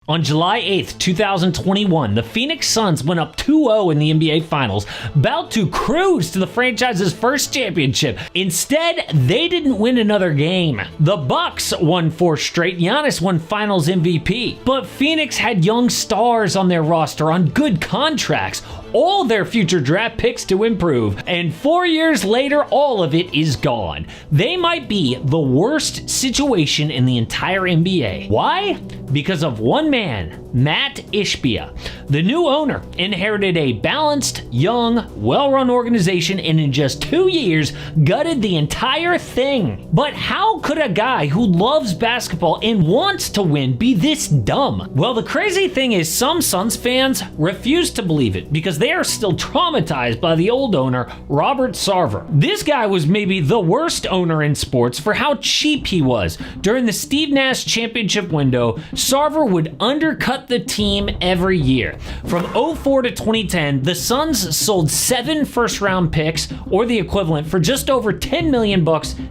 On July 8th, 2021, the Phoenix Suns went up 2-0 in the NBA Finals, about to cruise to the franchise's first championship. Instead, they didn't win another game. The Bucks won 4 straight. Giannis won Finals MVP. But Phoenix had young stars on their roster on good contracts, all their future draft picks to improve, and 4 years later, all of it is gone. They might be the worst situation in the entire NBA. Why? Because of one man, Matt Ishbia. The new owner inherited a balanced, young, well-run organization and in just 2 years gutted the entire thing. But how could a guy who loves basketball and wants to win be this dumb? Well, the crazy thing is some Suns fans refuse to believe it because they are still traumatized by the old owner, Robert Sarver. This guy was maybe the worst owner in sports for how cheap he was. During the Steve Nash championship window, Sarver would undercut the team every year. From 04 to 2010, the Suns sold 7 first-round picks, or the equivalent, for just over $10 million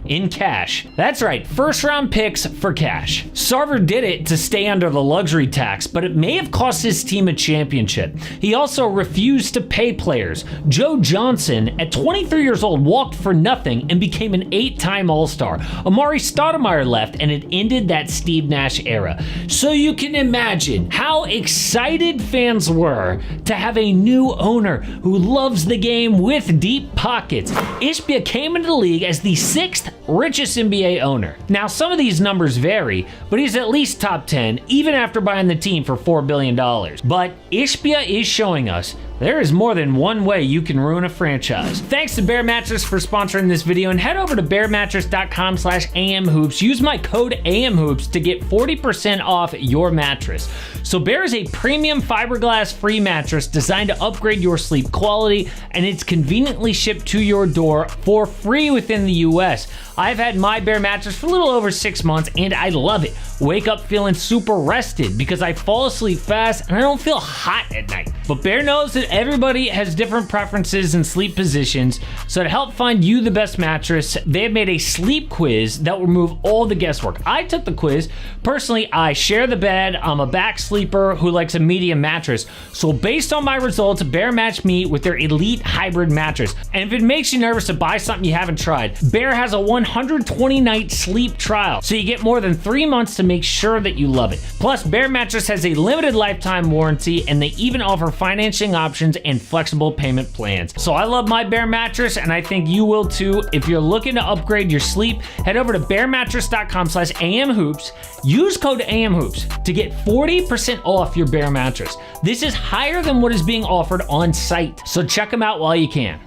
in cash. That's right, first-round picks for cash. Sarver did it to stay under the luxury tax, but it may have cost his team a championship. He also refused to pay players. Joe Johnson, at 23 years old, walked for nothing and became an 8-time All-Star. Amari Stoudemire left, and it ended that Steve Nash era. So you can imagine how excited fans were to have a new owner who loves the game with deep pockets. Ishbia came into the league as the 6th richest NBA owner. Now, some of these numbers vary, but he's at least top 10, even after buying the team for $4 billion. But Ishbia is showing us there is more than one way you can ruin a franchise. Thanks to Bear Mattress for sponsoring this video, and head over to bearmattress.com/amhoops. Use my code AMHOOPS to get 40% off your mattress. So Bear is a premium fiberglass free mattress designed to upgrade your sleep quality, and it's conveniently shipped to your door for free within the US. I've had my Bear mattress for a little over 6 months, and I love it. Wake up feeling super rested because I fall asleep fast and I don't feel hot at night. But Bear knows that everybody has different preferences and sleep positions, so to help find you the best mattress, they have made a sleep quiz that will remove all the guesswork. I took the quiz. Personally, I share the bed. I'm a back sleeper who likes a medium mattress. So based on my results, Bear matched me with their Elite Hybrid mattress. And if it makes you nervous to buy something you haven't tried, Bear has a 120-night sleep trial, so you get more than 3 months to make sure that you love it. Plus, Bear Mattress has a limited lifetime warranty, and they even offer financing options and flexible payment plans. So I love my Bear Mattress, and I think you will too. If you're looking to upgrade your sleep, head over to bearmattress.com/amhoops. Use code AMHOOPS to get 40% off your Bear Mattress. This is higher than what is being offered on site, so check them out while you can.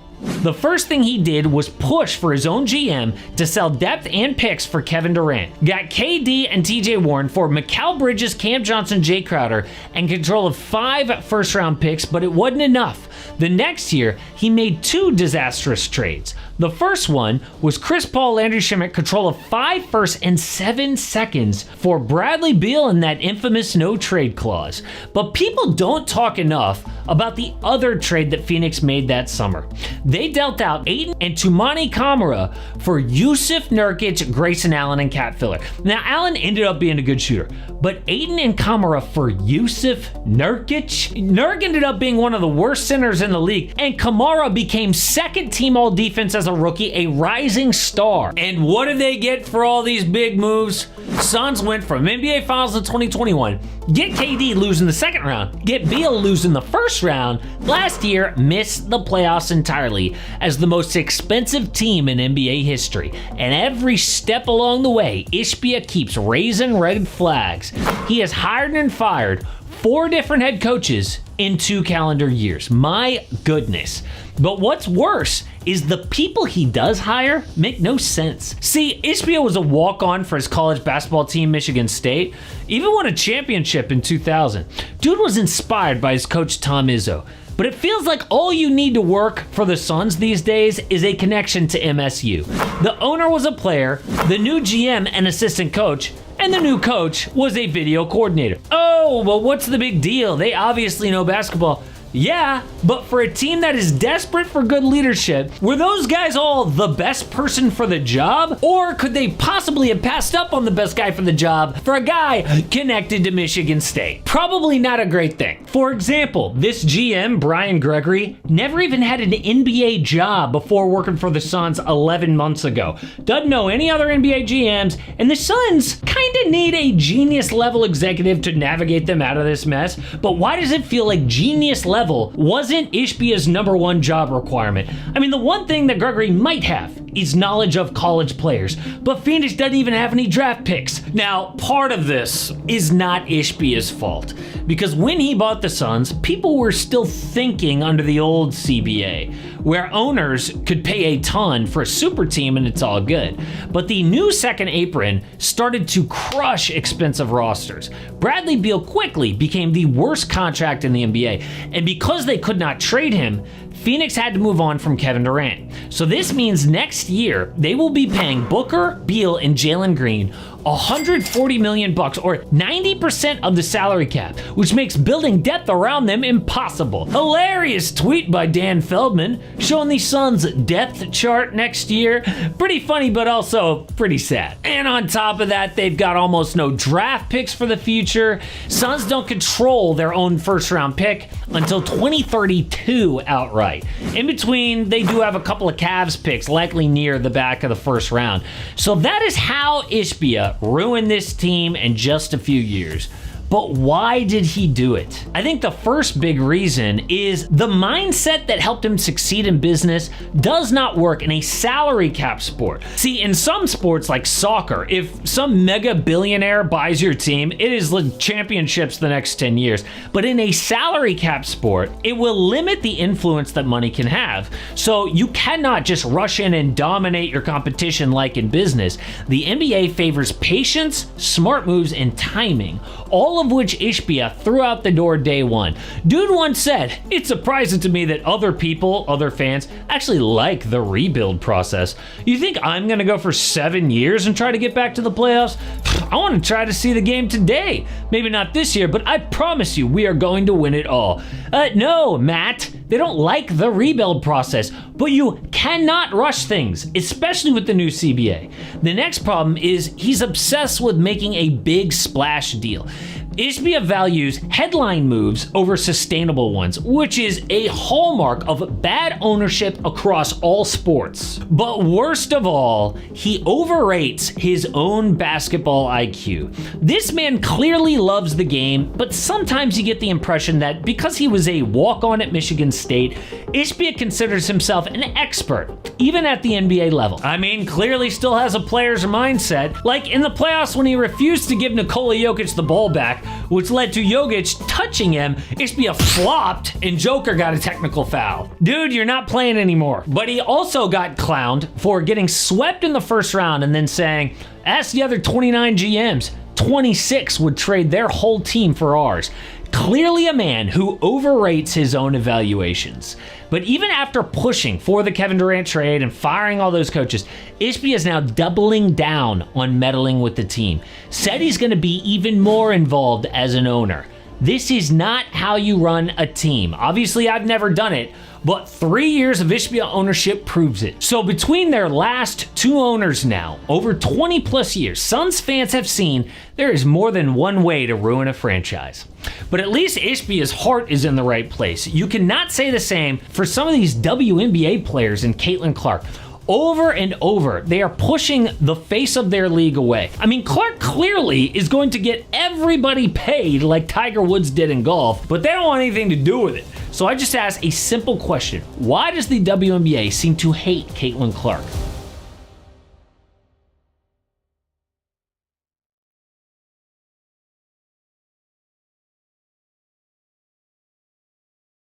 The first thing he did was push for his own GM to sell depth and picks for Kevin Durant. Got KD and TJ Warren for Mikal Bridges, Cam Johnson, Jay Crowder, and control of 5 first-round picks, but it wasn't enough. The next year, he made 2 disastrous trades. The first one was Chris Paul, Landry Shamet, control of 5 firsts and 7 seconds for Bradley Beal and that infamous no-trade clause. But people don't talk enough about the other trade that Phoenix made that summer. They dealt out Ayton and Toumani Camara for Yusuf Nurkic, Grayson Allen, and Cat Filler. Now, Allen ended up being a good shooter, but Ayton and Camara for Yusuf Nurkic? Nurk ended up being one of the worst centers in the league, and Camara became second-team all-defense as a rookie, a rising star. And what did they get for all these big moves? Suns went from NBA Finals in 2021, get KD losing the second round, get Beal losing the first round, last year missed the playoffs entirely as the most expensive team in NBA history. And every step along the way, Ishbia keeps raising red flags. He has hired and fired 4 different head coaches in 2 calendar years. My goodness. But what's worse is the people he does hire make no sense. See, Ishbia was a walk-on for his college basketball team, Michigan State. Even won a championship in 2000. Dude was inspired by his coach, Tom Izzo. But it feels like all you need to work for the Suns these days is a connection to MSU. The owner was a player, the new GM and assistant coach, and the new coach was a video coordinator. Oh, well, what's the big deal? They obviously know basketball. Yeah, but for a team that is desperate for good leadership, were those guys all the best person for the job? Or could they possibly have passed up on the best guy for the job for a guy connected to Michigan State? Probably not a great thing. For example, this GM, Brian Gregory, never even had an NBA job before working for the Suns 11 months ago. Doesn't know any other NBA GMs, and the Suns kinda need a genius level executive to navigate them out of this mess. But why does it feel like genius level wasn't Ishbia's #1 job requirement? I mean, the one thing that Gregory might have is knowledge of college players, but Phoenix doesn't even have any draft picks. Now, part of this is not Ishbia's fault, because when he bought the Suns, people were still thinking under the old CBA, where owners could pay a ton for a super team and it's all good. But the new second apron started to crush expensive rosters. Bradley Beal quickly became the worst contract in the NBA, and because they could not trade him, Phoenix had to move on from Kevin Durant. So this means next year they will be paying Booker, Beal, and Jalen Green $140 million, or 90% of the salary cap, which makes building depth around them impossible. Hilarious tweet by Dan Feldman showing the Suns' depth chart next year. Pretty funny, but also pretty sad. And on top of that, they've got almost no draft picks for the future. Suns don't control their own first-round pick until 2032 outright. In between, they do have a couple of Cavs picks, likely near the back of the first round. So that is how Ishbia ruined this team in just a few years. But why did he do it? I think the first big reason is the mindset that helped him succeed in business does not work in a salary cap sport. See, in some sports like soccer, if some mega billionaire buys your team, it is the championships the next 10 years. But in a salary cap sport, it will limit the influence that money can have. So you cannot just rush in and dominate your competition like in business. The NBA favors patience, smart moves, and timing, all of which Ishbia threw out the door day one. Dude once said, "It's surprising to me that other people, other fans, actually like the rebuild process. You think I'm gonna go for 7 years and try to get back to the playoffs? I want to try to see the game today. Maybe not this year, but I promise you we are going to win it all." No, Matt, they don't like the rebuild process, but you cannot rush things, especially with the new CBA. The next problem is he's obsessed with making a big splash deal. Ishbia values headline moves over sustainable ones, which is a hallmark of bad ownership across all sports. But worst of all, he overrates his own basketball IQ. This man clearly loves the game, but sometimes you get the impression that because he was a walk-on at Michigan State, Ishbia considers himself an expert, even at the NBA level. I mean, clearly still has a player's mindset, like in the playoffs when he refused to give Nikola Jokic the ball back, which led to Jokic touching him. Ishbia flopped and Joker got a technical foul. Dude, you're not playing anymore. But he also got clowned for getting swept in the first round and then saying, ask the other 29 GMs, 26 would trade their whole team for ours. Clearly a man who overrates his own evaluations. But even after pushing for the Kevin Durant trade and firing all those coaches, Ishbia is now doubling down on meddling with the team. Said he's going to be even more involved as an owner. This is not how you run a team. Obviously, I've never done it, but 3 years of Ishbia ownership proves it. So between their last two owners now, over 20 plus years, Suns fans have seen there is more than one way to ruin a franchise. But at least Ishbia's heart is in the right place. You cannot say the same for some of these WNBA players and Caitlin Clark. Over and over, they are pushing the face of their league away. I mean, Clark clearly is going to get everybody paid like Tiger Woods did in golf, but they don't want anything to do with it. So I just ask a simple question. Why does the WNBA seem to hate Caitlin Clark?